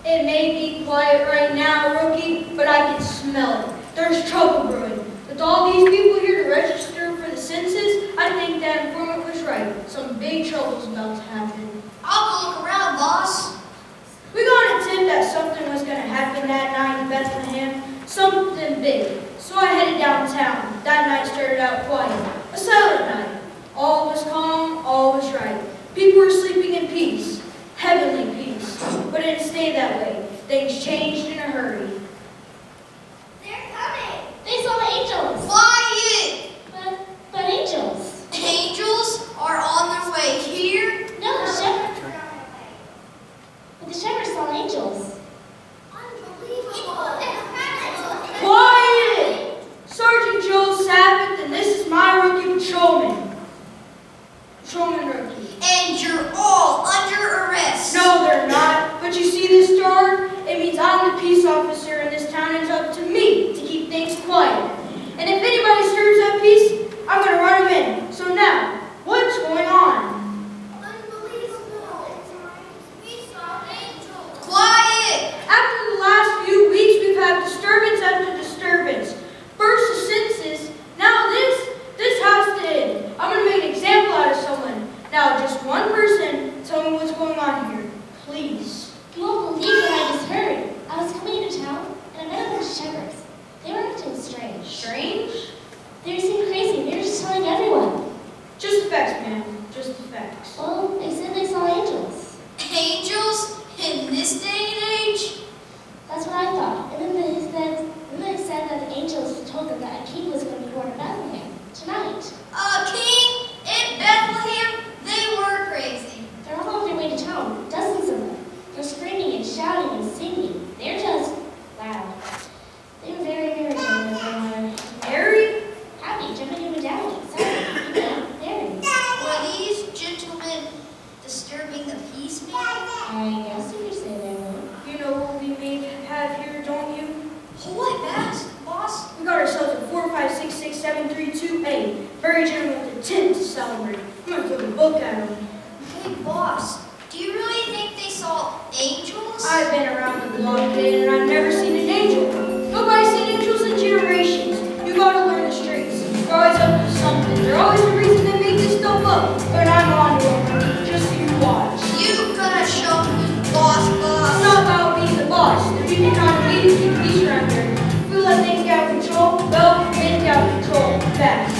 It may be quiet right now, rookie, but I can smell it. There's trouble brewing. With all these people here to register for the census, I think that informant was right. Some big trouble's about to happen. I'll go look around, boss. We got a tip that something was going to happen that night in Bethlehem, something big. So I headed downtown. That night started out quiet, a silent night. All was calm, all was right. People were sleeping in peace, heavenly peace. But it didn't stay that way. Things changed in a hurry. They're coming. They saw angels. Quiet! But angels. Angels are on their way here. No, the shepherds. But the shepherds saw angels. Unbelievable. Quiet! Sergeant Joe Sabbath, and this is my rookie patrolman. Patrolman rookie. And you're all under arrest. No, they're not. But you see this star? It means I'm the peace officer in this town, and it's up to me to keep things quiet. And if anybody stirs up peace, I'm going to run them in. So now, what's going on? Unbelievable. We saw angels. Quiet! After the last few weeks, we've had disturbance after disturbance. First the census, now this has to end. I'm going to make an example out of someone. Now, just one person, tell me what's going on here, please. You won't believe what I just heard. I was coming into town, and I met a bunch of shepherds. They were acting strange. Strange? They seemed crazy. They were just telling everyone. Just effects, man. Just effects. Well, they said they saw angels. Angels in this day and age? That's what I thought. And then they said that the angels told them that a king was going to be born in Bethlehem tonight. A king in Bethlehem? They were crazy. They're all on their way to town, dozens of them. They're screaming and shouting and singing. They're just loud. They were very merry, gentlemen. Mary? Happy, jumping up and down, excited, very. Were these gentlemen disturbing the peace, man? I guess you could say they were. You know what we may have here, don't you? What, boss? We got ourselves a 4566732A. Very gentleman with a tent to celebrate. I'm going to throw the book at him. Hey, boss, do you really think they saw angels? I've been around the block, kid, and I've never seen an angel. Nobody's seen angels in generations. You gotta learn the streets. They're always up to something. There's always a reason they make this stuff up. But I'm on to them. Just so you watch. You gotta show who's boss. It's not about being the boss. The people trying to lead us keep peace around here. If we let things get out of control, well, things get out of control fast.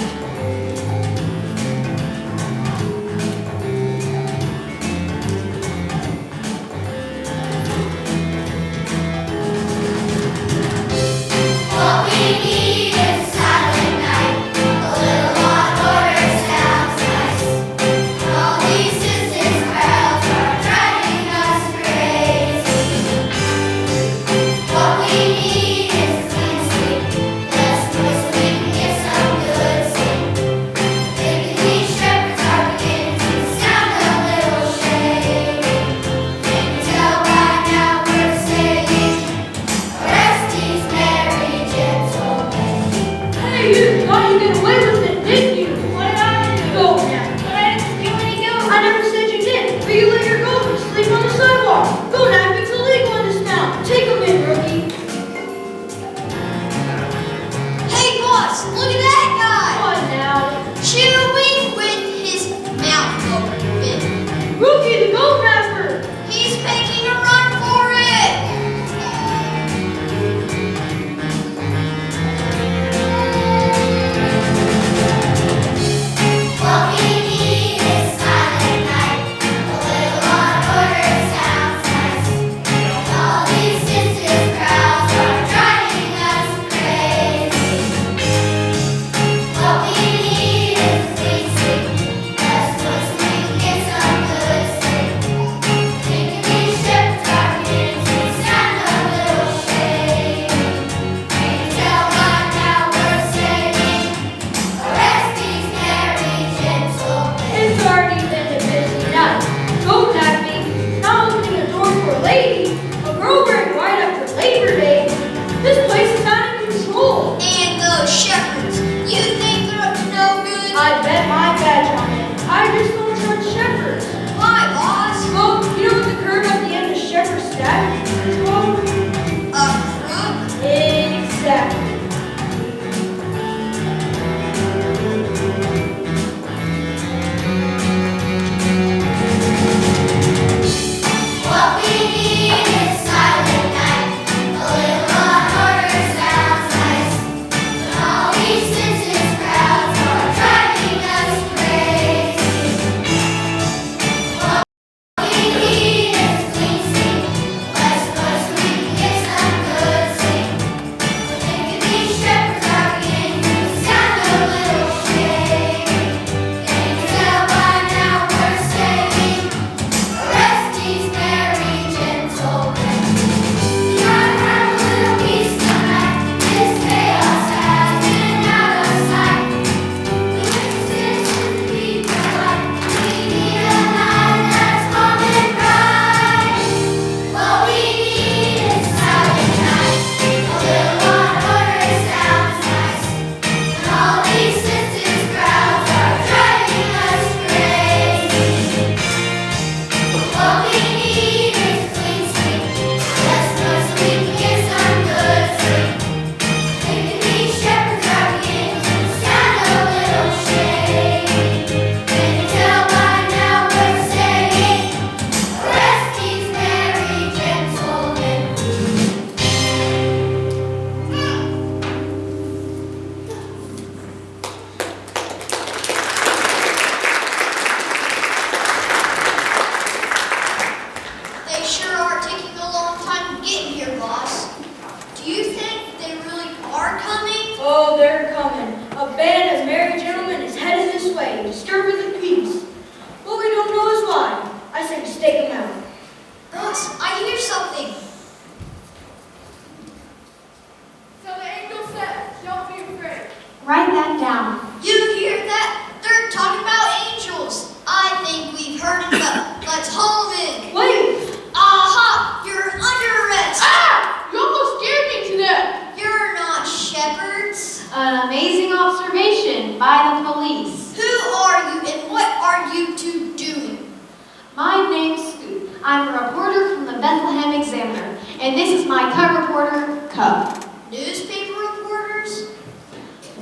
this is my cub reporter, Cub. Newspaper reporters?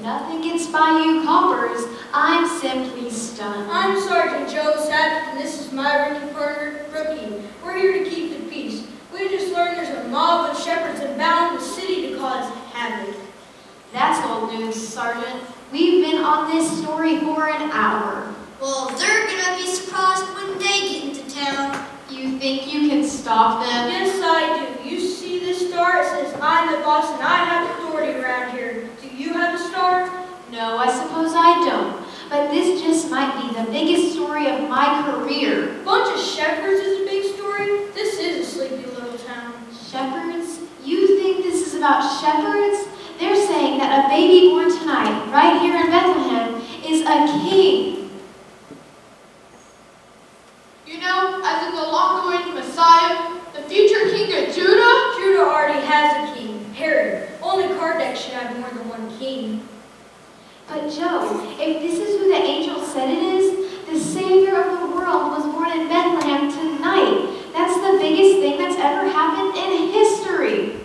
Nothing gets by you coppers. I'm simply stunned. I'm Sergeant Joe Sapp, and this is my rookie partner, Rookie. We're here to keep the peace. We just learned there's a mob of shepherds inbound the city to cause havoc. That's old news, Sergeant. We've been on this story for an hour. Well, they're gonna be surprised when they get into town. You think you can stop them? Yes, I do. You see this star? It says I'm the boss and I have authority around here. Do you have a star? No, I suppose I don't. But this just might be the biggest story of my career. Bunch of shepherds is a big story. This is a sleepy little town. Shepherds? You think this is about shepherds? They're saying that a baby born tonight, right here in Bethlehem, is a king. You know, as in the long-awaited Messiah, the future king of Judah? Judah already has a king, Herod. Only Kardec should have more than one king. But Joe, if this is who the angel said it is, the Savior of the world was born in Bethlehem tonight. That's the biggest thing that's ever happened in history.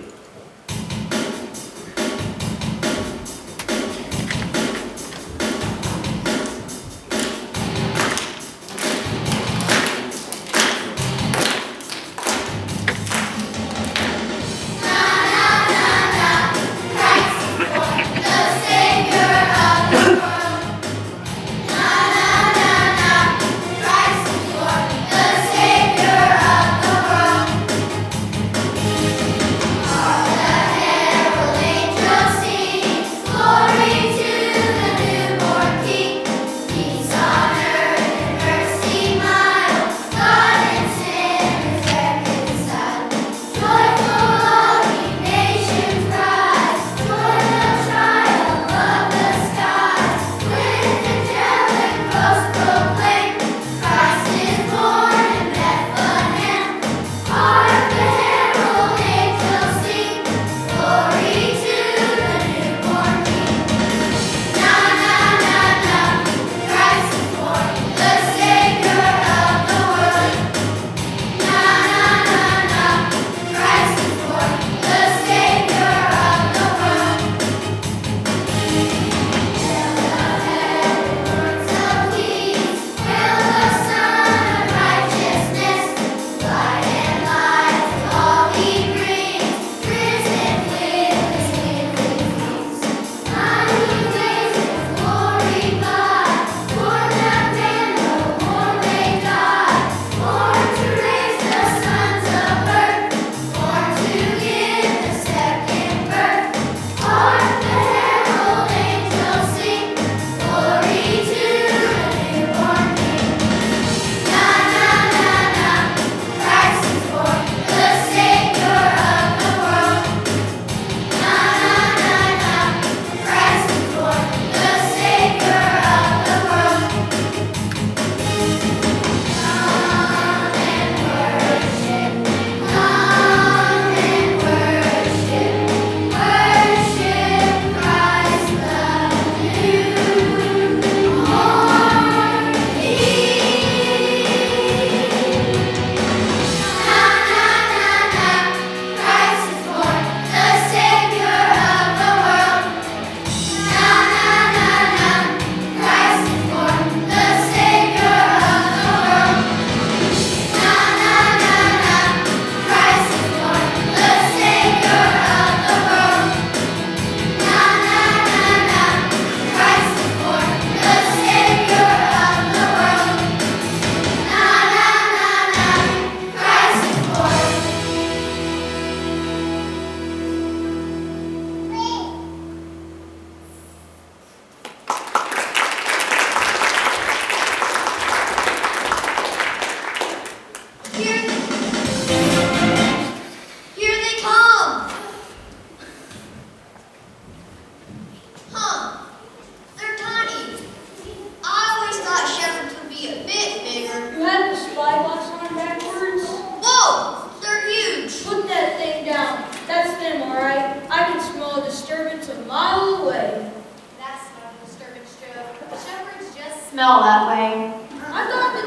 Smell that way. I thought the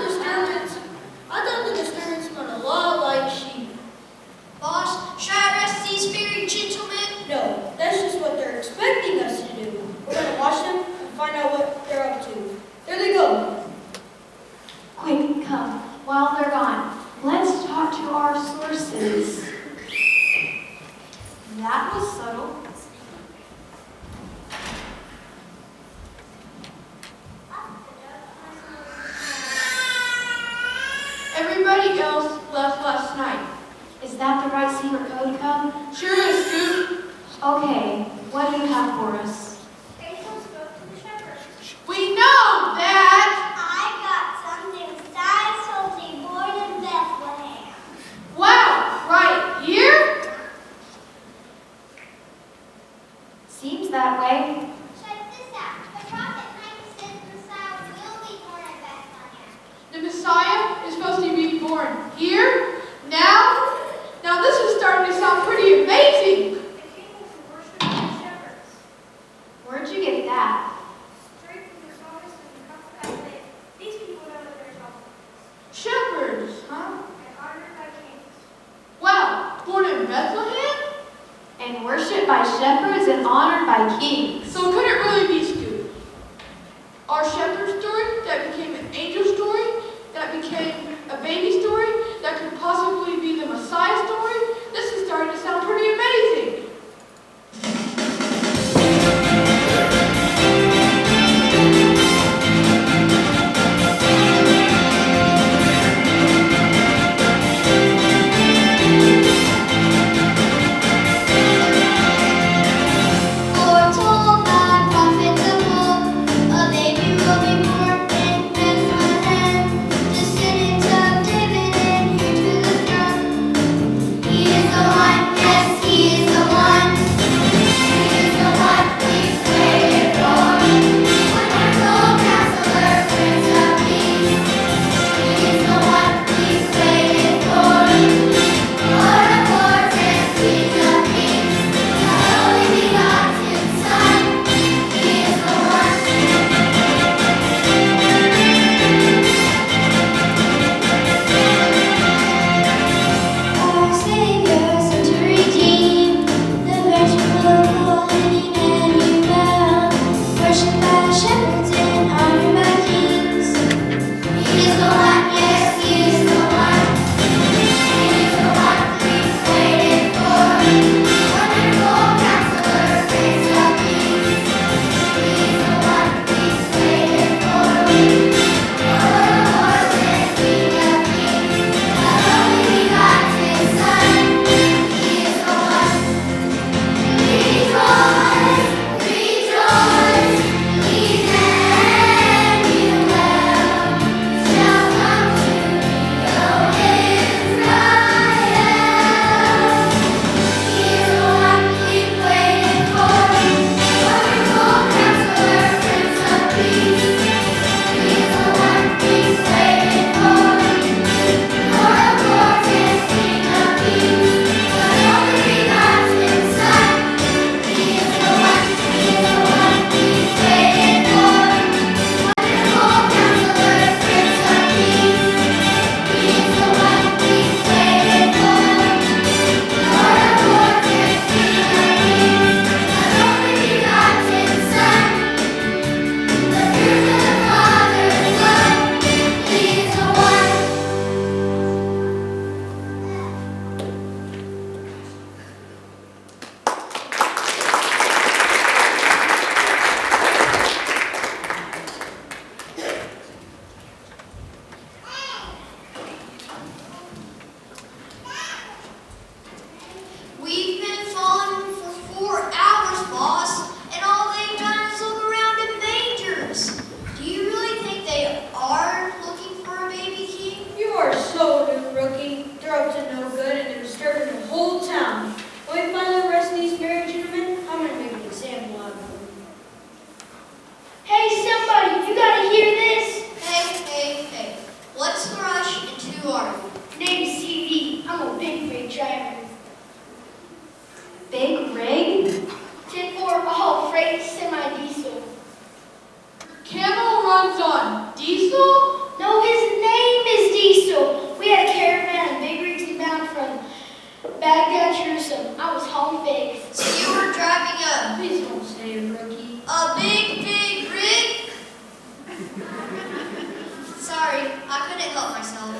disturbance smelled a lot like sheep. Boss, should I arrest right secret code come? Sure is, Scoop. Okay, what do you have for us? Angel spoke to the shepherds. We know that. I got something specialty born in Bethlehem. Wow, right here? Seems that way. Check this out. The prophet Micah says Messiah will be born in Bethlehem. The Messiah is supposed to be born here, now. Now this is starting to sound pretty amazing. The king will be worshipped by shepherds. Where'd you get that? Straight from the psalmist and the prophet Isaiah. These people know that there's hope. Shepherds, huh? And honored by kings. Wow, born in Bethlehem? And worshipped by shepherds and honored by kings. So it couldn't really be Scoop. Our shepherd story that became an angel story, that became a baby story, that could possibly be the Messiah story. This is starting to sound pretty amazing. Foretold by prophets of old, a baby will be born in Bethlehem, descendant of David and heir to the throne. He is the one, yes, he is the one. He is the one we've waited for. Wonderful Counselor, Prince of Peace. He is the one we've waited for. Lord of Lords and King of Kings. The only begotten Son. He is the one. Our Savior, sent to redeem the virgin will hanging Emmanuel, worshipped by shepherds and honored by kings. He is the one, yes, he is the one. He is the one we've waited for. Wonderful Counselor, Prince of Peace. He is the one we've waited for. Lord of Lords and King of Kings. The only begotten Son. He is the one. Rejoice, rejoice, Emmanuel shall come to thee, O Israel. He is the one we've waited for. Wonderful Counselor, Prince of Peace. He is the one we've waited for. Lord of Lords and King of Kings. The only begotten Son. He is the one, he is the one we've waited for. Wonderful Counselor, Prince of Peace. He is the one we've waited for. Lord of Lords and King of Kings. The only begotten Son. The fruit of the Father's love. He is the one. We've been following for 4 hours, boss, and all they've done is look around at mangers. Do you really think they are looking for a baby king? You are so new, rookie. They're up to no good and they're disturbing the whole town. When we find the rest of these married gentlemen, I'm going to make an example out of them. Hey, somebody, you gotta hear this. Hey. What's the rush and who are you? Name is CV. I'm a big rig driver. Big rig? 10-4 all freight semi-diesel. Camel runs on diesel? No, his name is Diesel. We had a caravan of big rigs inbound from Baghdad, Jerusalem. I was hauling figs. So you were driving Please don't say it, rookie. a big rig? Sorry, I couldn't help myself.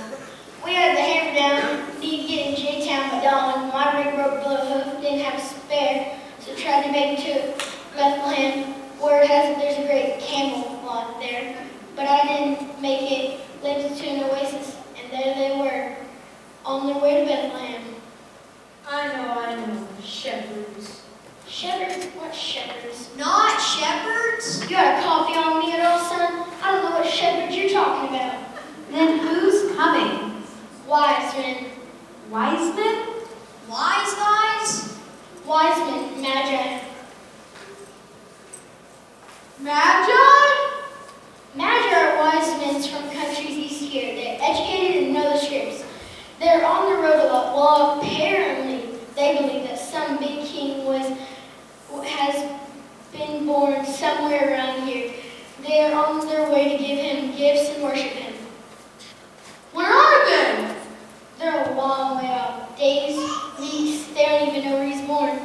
We had the hammer down, need to get in J-Town by dawn. My rig broke below hoof, didn't have a spare, so tried to make it to Bethlehem, where there's a great camel lot there. But I didn't make it, lived to an oasis, and there they were, on their way to Bethlehem. like shepherds. Not shepherds? You got a copy on me at all, son? I don't know what shepherds you're talking about. Then who's coming? Wise men. Wise men? Wise guys? Wise men, magi. Magi? Magi are wise men from countries east here. They're educated and know the scripts. They're on the road a lot. Well, apparently, they believe that some big king has been born somewhere around here. They're on their way to give him gifts and worship him. Where are they? They're a long way out. Days, weeks, they don't even know where he's born.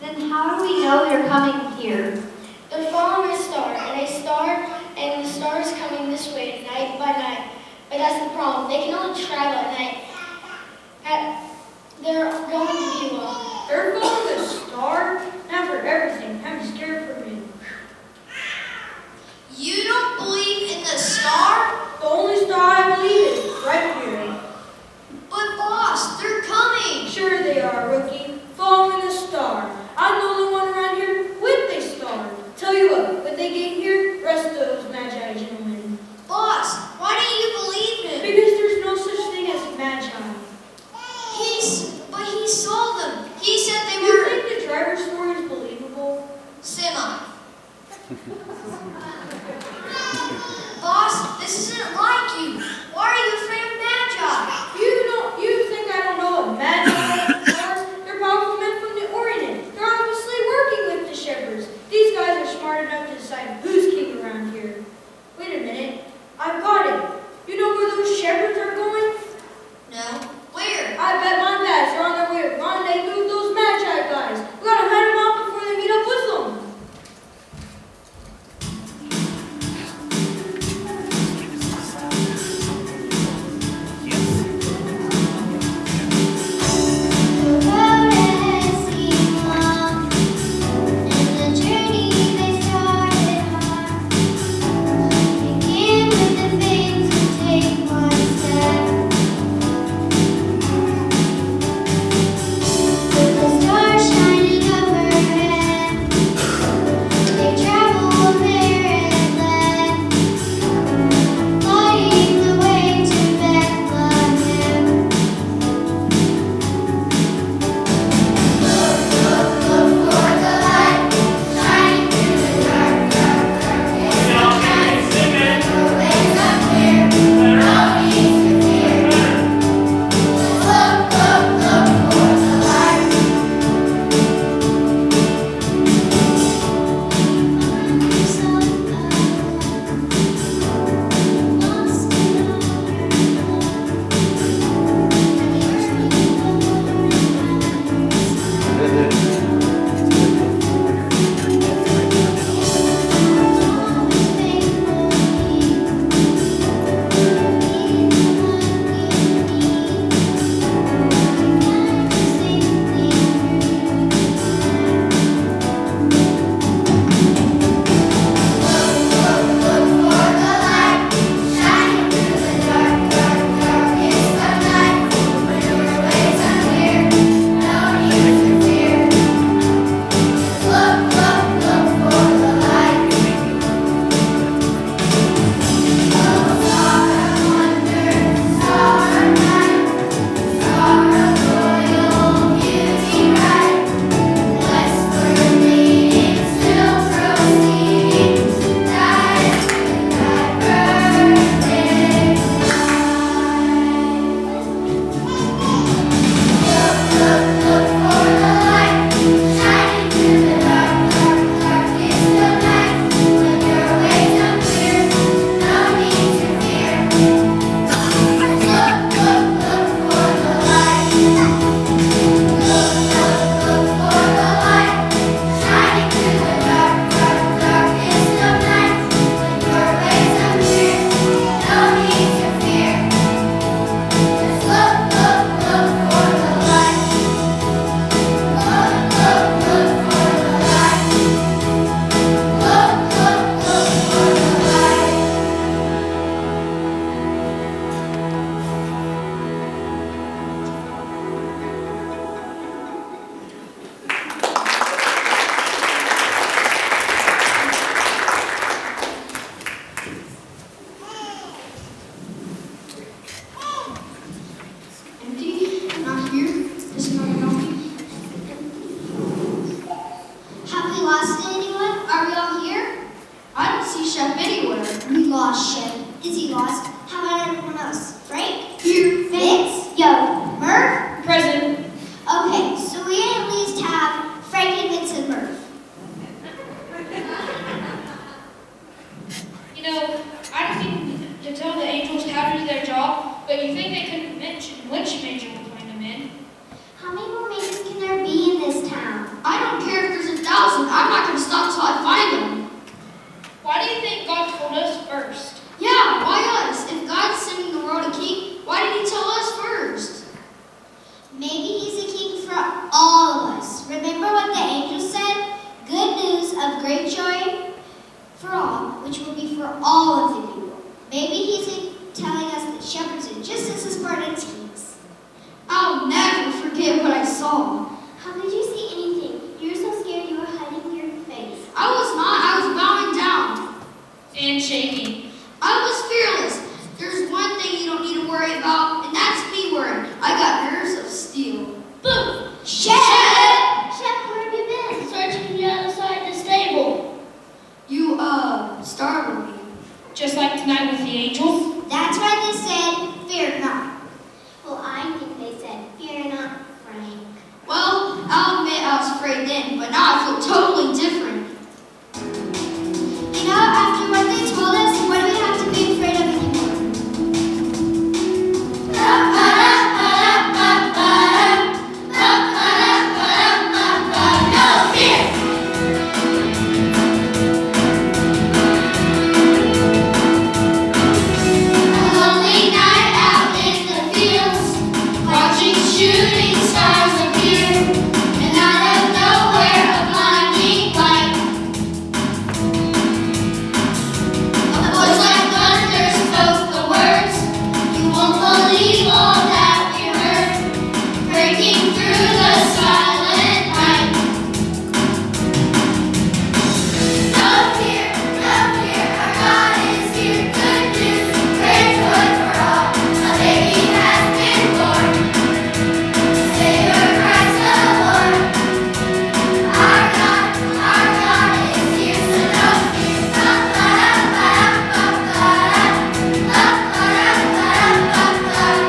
Then how do we know they're coming here? They're following a star, and the star is coming this way night by night. But that's the problem. They can only travel at night. They're going to be well. They're following the star? Not for everything. I'm scared for me. You don't believe in the star? The only star I believe is right here. But boss, they're coming. Sure they are, rookie. Following the star. I'm the only one around here with the star. Tell you what, when they get here, rest of those magi gentlemen. Boss, why don't you believe him? Because there's no such thing as magi. But he saw them. He said they You were think the driver's story is believable? semi. Boss, this isn't like you. Why are you afraid of magi? You think I don't know what magi are? They're powerful men from the Orient. They're obviously working with the shepherds. These guys are smart enough to decide who's king around here. Wait a minute. I've got it. You know where those shepherds are going? No. Where? I bet my bets are on their way to rendezvous with those magi guys. We gotta head them off before they meet up with them. which will be for all of the people. Maybe he's telling us that shepherds are just as smart as teens. I'll never forget what I saw. How did you see anything? You were so scared you were hiding your face. I was not. I was bowing down and shaking. I was fearless. There's one thing you don't need to worry about, and that's me worrying. I got nerves of steel. Boom! Shep, where have you been? Searching the other side of the stable. You, startled me. Just like tonight with the angels? That's why they said, fear not. Well, I think they said, fear not, Frank. Well, I'll admit I was afraid then, but now I feel totally different. You know, after what they told us, what do we have to be afraid of anymore? No fear! A lonely night out in the fields, watching shooting stars appear, and out of nowhere a blinding light. A voice like thunder spoke the words, "You won't believe all that we heard," breaking through the silent night. No fear, our God is here. Good news, great joy for all. A baby has been born, Savior Christ the Lord. Our God is here, so no fear.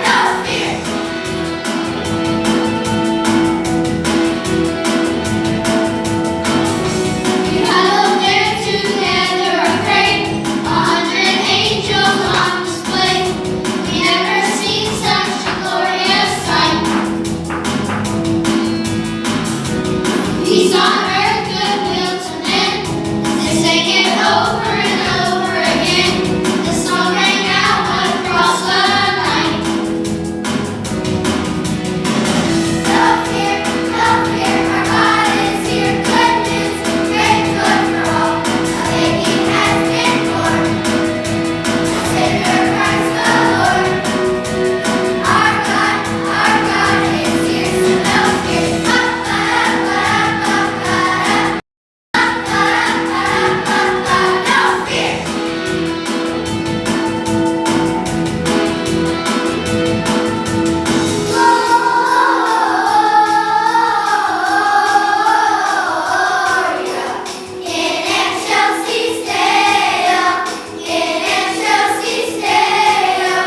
No fear. We huddle there together, afraid, 100 angels on display. We never seen such a glorious sight. Peace on earth, goodwill to men. They sang it over and over again. The song rang out across the night. No fear, our God is here. Good news, great joy for all. A baby has been born, Savior Christ the Lord. Our God is here, so no fear. No fear. Gloria in excelsis Deo, in excelsis Deo.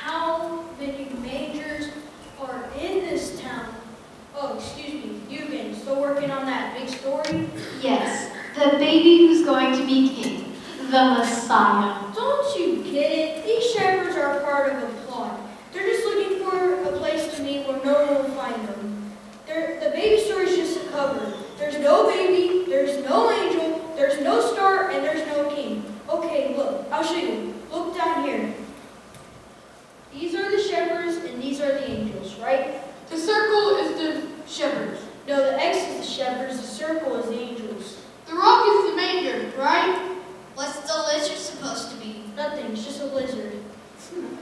How many majors are in this town? Oh, excuse me, you again, still working on that big story? Yes, the baby who's going to be king, the Messiah. Don't you get it? These shepherds are part of a plot. They're just looking for a place to meet where no one will find them. The baby story's just a cover. There's no baby, there's no angel, there's no star, and there's no king. Okay, look, I'll show you. Look down here. These are the shepherds and these are the angels, right? The circle is the shepherds. No, the X is the shepherds, the circle is the angels. The rock is the manger, right? What's the lizard supposed to be? Nothing, it's just a lizard.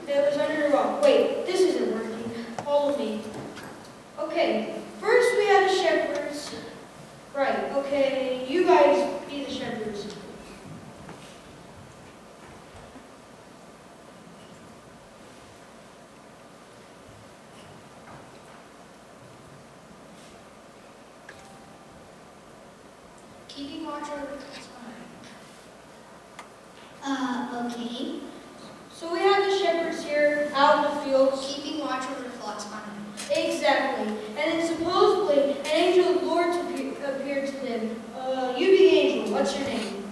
It was under a rock. Wait, this isn't working. Hold follow me. Okay, first we have the shepherds. Right, okay, you guys be the shepherds. Keeping watch over God's okay. So we have the shepherds here out in the fields. Keeping watch over the flock's fine. Exactly. And then supposedly an angel of the Lord appeared to them. You be the angel. What's your name?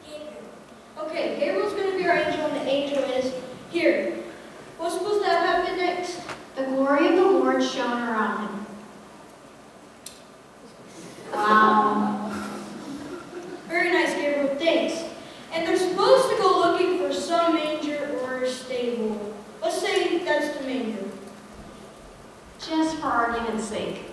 Gabriel. Okay, Gabriel's going to be our angel, and the angel is here. What's supposed to have happened next? The glory of the Lord shone around him. Wow. Very nice, Gabriel. Thanks. And they're supposed to go looking for some manger or stable. Let's say that's the manger. Just for argument's sake.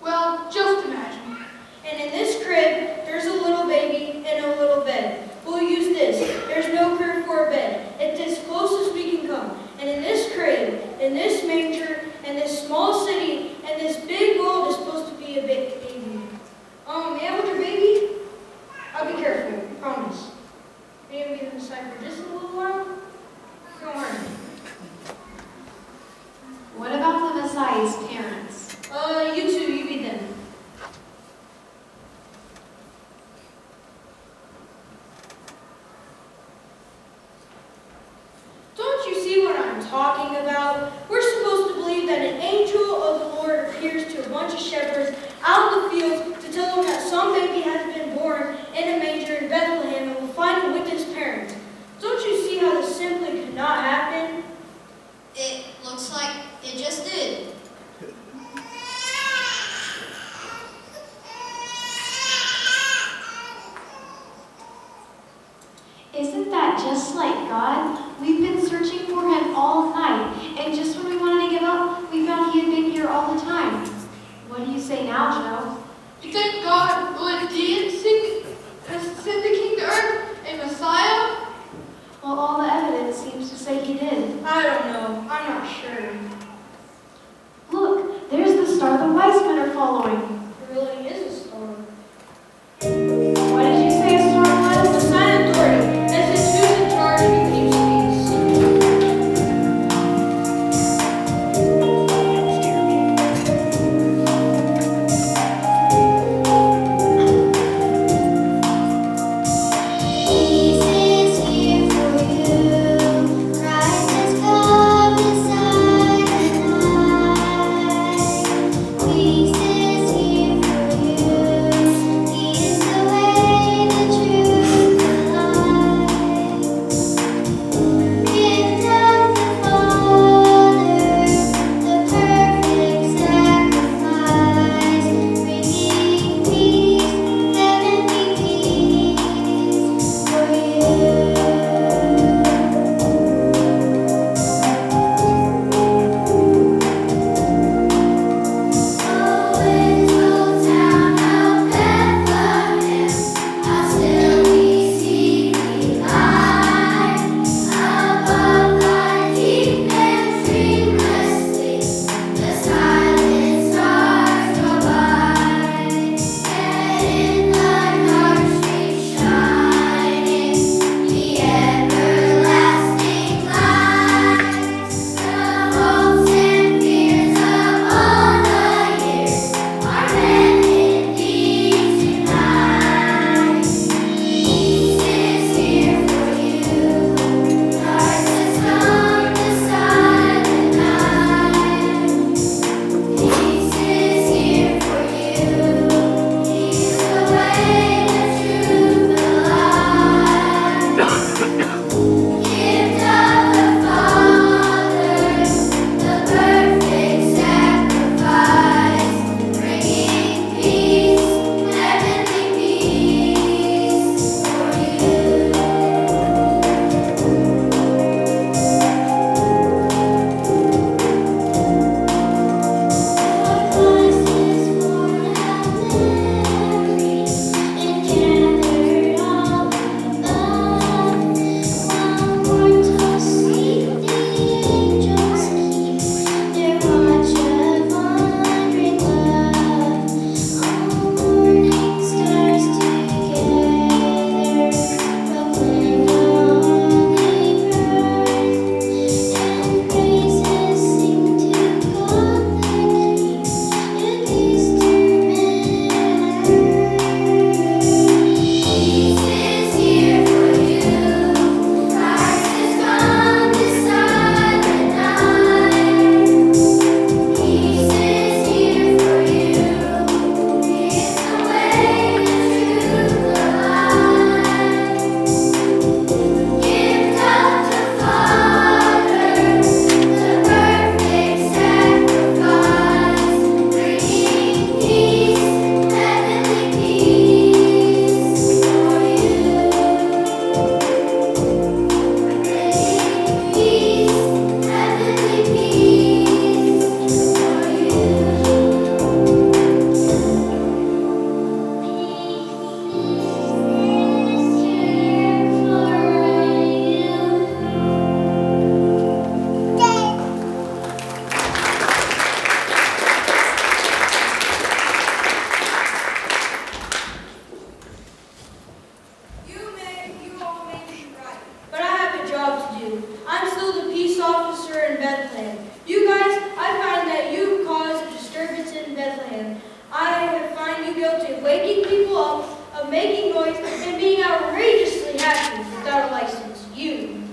Well, just imagine. And in this crib, there's a little baby and a little bed. We'll use this. There's no crib for a bed. It's as close as we can come. And in this crib, in this manger, and this small city, and this big world is supposed to be a big baby. May I hold your baby? I'll be careful, promise. Maybe we can decide for just a little while. Don't worry. What about the Messiah's parents? You two, you be them. Don't you see what I'm talking about? We're supposed to believe that an angel of the Lord appears to a bunch of shepherds out in the fields to tell them that some baby has been born in a manger in Bethlehem and will find him with his parents. Don't you see how this simply could not happen? It looks like it just did. Isn't that just like God? We've been searching for him all night, and just when we wanted to give up, we found he had been here all the time. What do you say now, Joe? You think God will indeed send the king to earth, a Messiah? Well, all the evidence seems to say he did. I don't know. I'm not sure. Look, there's the star the wise men are following. It really is a storm. What did you say a star was? The sign of authority, as it's who's in charge who keeps peace. Peace is here for you. Christ has come beside the night. Peace is here. waking people up, of making noise, and being outrageously happy without a license. You.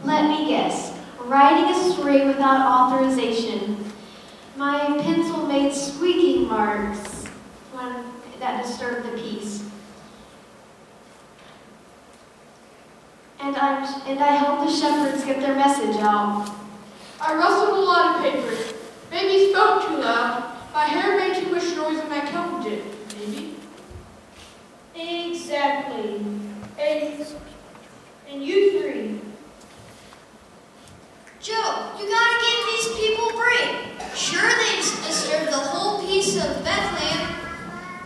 Let me guess. Writing a story without authorization. My pencil made squeaking marks when that disturbed the peace. And I helped the shepherds get their message out. I rustled a lot of papers. Maybe spoke too loud. My hair made too much noise and my comb did. Maybe. Exactly. And you three. Joe, you gotta give these people a break. Sure, they disturbed the whole piece of Bethlehem,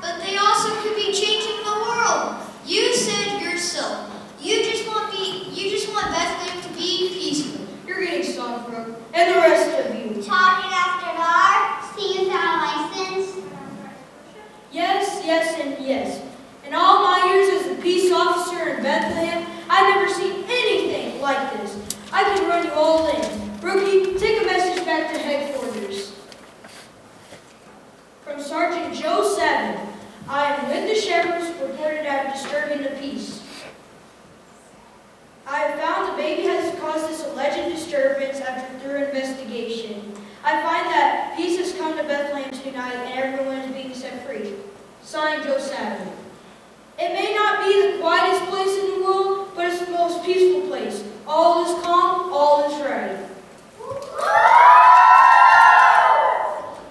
but they also could be changing the world. You said yourself, you just want Bethlehem to be peaceful. You're getting soft, Brooke. And the rest of you. Talking after dark, see without license. Yes, yes, and yes. In all my years as a peace officer in Bethlehem, I've never seen anything like this. I can run you all in. Rookie, take a message back to headquarters. From Sergeant Joe Savin. I am with the shepherds reported at disturbing the peace. I have found the baby has caused this alleged disturbance after thorough investigation. I find that peace has come to Bethlehem tonight and everyone is being set free. Signed, Joe Savin. It may not be the quietest place in the world, but it's the most peaceful place. All is calm, all is right.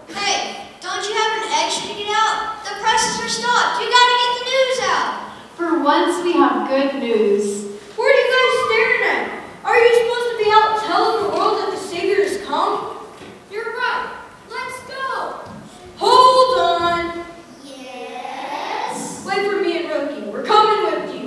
Hey, don't you have an extra to get out? The presses are stopped. You gotta get the news out. For once, we have good news. What are you guys staring at? Are you supposed to be out telling the world that the Savior has come? You're right. Let's go. Hold on. Yes. Wait for me and Rookie. We're coming with you.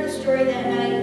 the story that night,